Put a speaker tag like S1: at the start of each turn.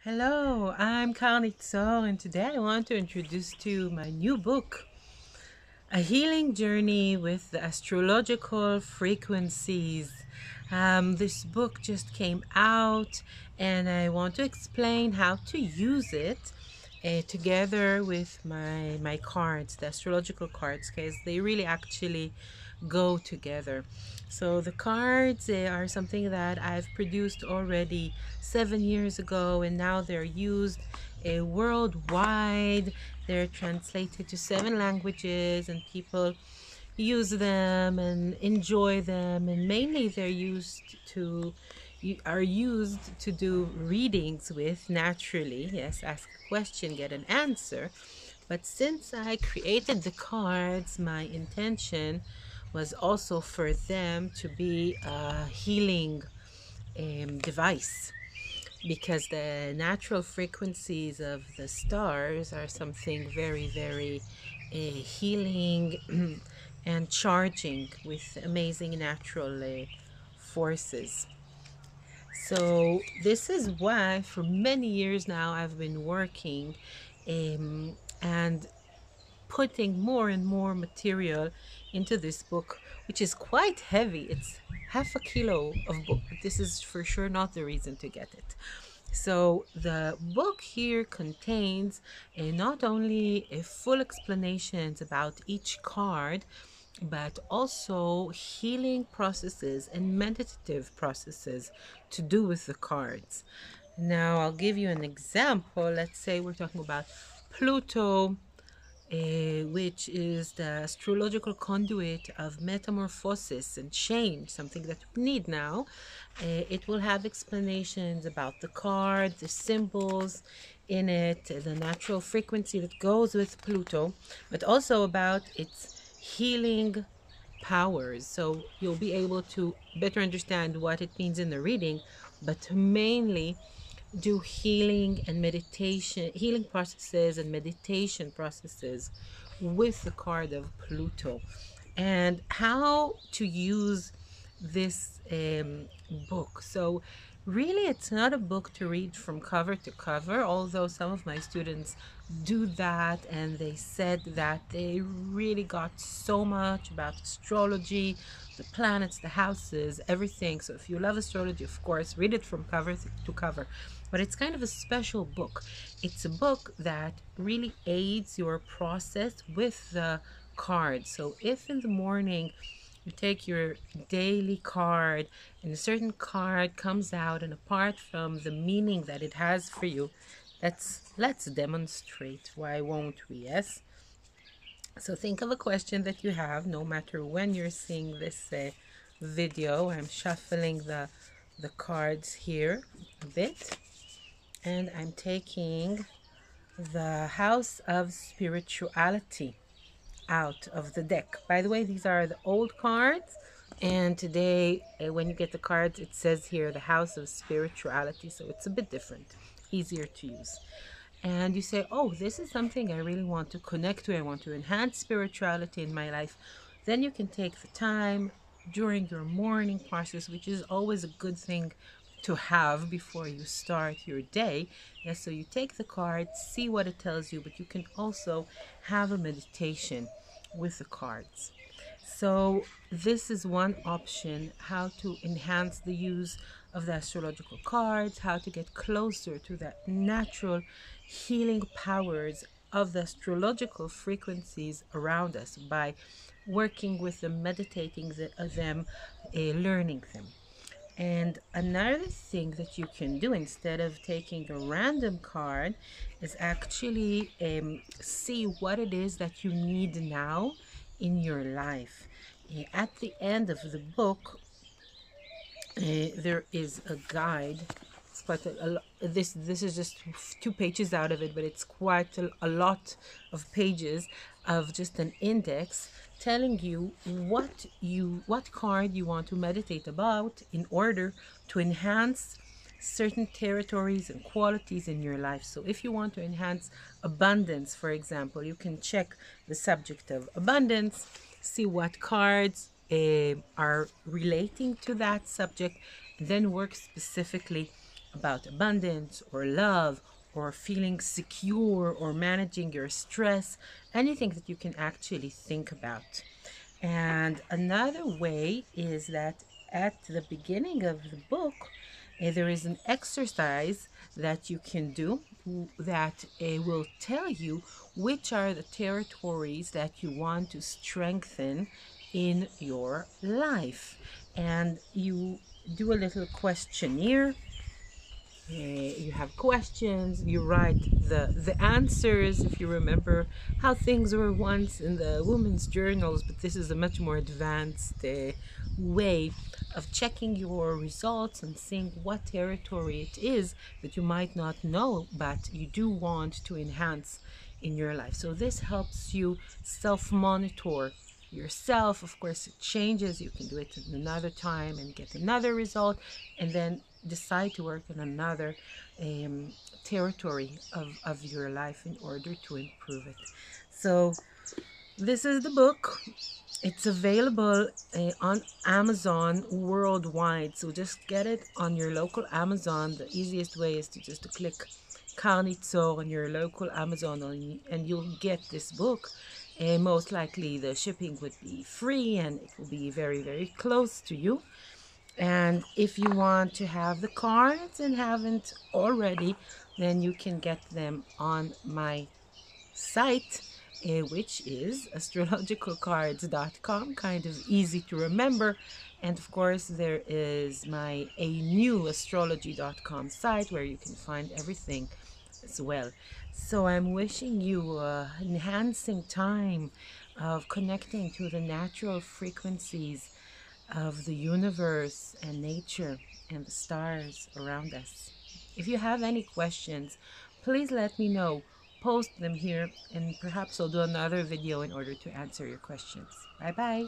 S1: Hello, I'm Karni Zor, and today I want to introduce to you my new book, A Healing Journey with the Astrological Frequencies. This book just came out, and I want to explain how to use it together with my cards, the astrological cards, because they really actually go together. So the cards, they are something that I've produced already 7 years ago, and now they're used worldwide. They're translated to 7 languages, and people use them and enjoy them, and mainly they're used to do readings with naturally. Yes, ask a question, get an answer. But since I created the cards, my intention was also for them to be a healing device, because the natural frequencies of the stars are something very, very healing and charging with amazing natural forces. So this is why for many years now I've been working and putting more and more material into this book, which is quite heavy. It's half a kilo of book, but this is for sure not the reason to get it. So the book here contains not only a full explanations about each card, but also healing processes and meditative processes to do with the cards. Now I'll give you an example. Let's say we're talking about Pluto, which is the astrological conduit of metamorphosis and change, something that we need now. It will have explanations about the card, the symbols in it, the natural frequency that goes with Pluto, but also about its healing powers. So you'll be able to better understand what it means in the reading, but mainly do healing and meditation, healing processes and meditation processes with the card of Pluto, and how to use this book. So really, it's not a book to read from cover to cover, although some of my students do that, and they said that they really got so much about astrology, the planets, the houses, everything. So if you love astrology, of course, read it from cover to cover. But it's kind of a special book. It's a book that really aids your process with the cards. So if in the morning you take your daily card and a certain card comes out, and apart from the meaning that it has for you, let's demonstrate. Why won't we? Yes. So think of a question that you have, no matter when you're seeing this video. I'm shuffling the cards here a bit, and I'm taking the House of Spirituality out of the deck. By the way, these are the old cards, and today when you get the cards, it says here the House of Spirituality, so it's a bit different, easier to use. And you say, oh, this is something I really want to connect to, I want to enhance spirituality in my life. Then you can take the time during your morning process, which is always a good thing to have before you start your day. Yes, so you take the card, see what it tells you, but you can also have a meditation with the cards. So this is one option, how to enhance the use of the astrological cards, how to get closer to the natural healing powers of the astrological frequencies around us by working with them, meditating them, learning them. And another thing that you can do instead of taking a random card is actually see what it is that you need now in your life. At the end of the book, there is a guide. It's quite this is just 2 pages out of it, but it's quite a lot of pages of just an index telling you what card you want to meditate about in order to enhance certain territories and qualities in your life. So if you want to enhance abundance, for example, you can check the subject of abundance, see what cards are relating to that subject, then work specifically about abundance or love or feeling secure or managing your stress, anything that you can actually think about. And another way is that at the beginning of the book, there is an exercise that you can do that will tell you which are the territories that you want to strengthen in your life. And you do a little questionnaire. You have questions, you write the answers if you remember how things were once in the women's journals, but this is a much more advanced way of checking your results and seeing what territory it is that you might not know but you do want to enhance in your life. So this helps you self-monitor yourself. Of course, it changes. You can do it another time and get another result, and then decide to work on another territory of your life in order to improve it. So this is the book. It's available on Amazon worldwide. So just get it on your local Amazon. The easiest way is to just click Karni Zor on your local Amazon and you'll get this book. And most likely the shipping would be free and it will be very, very close to you. And if you want to have the cards and haven't already, then you can get them on my site, which is astrologicalcards.com, kind of easy to remember. And of course, there is my a new astrology.com site where you can find everything as well. So I'm wishing you enhancing time of connecting to the natural frequencies of the universe and nature and the stars around us. If you have any questions, please let me know. Post them here and perhaps I'll do another video in order to answer your questions. Bye bye.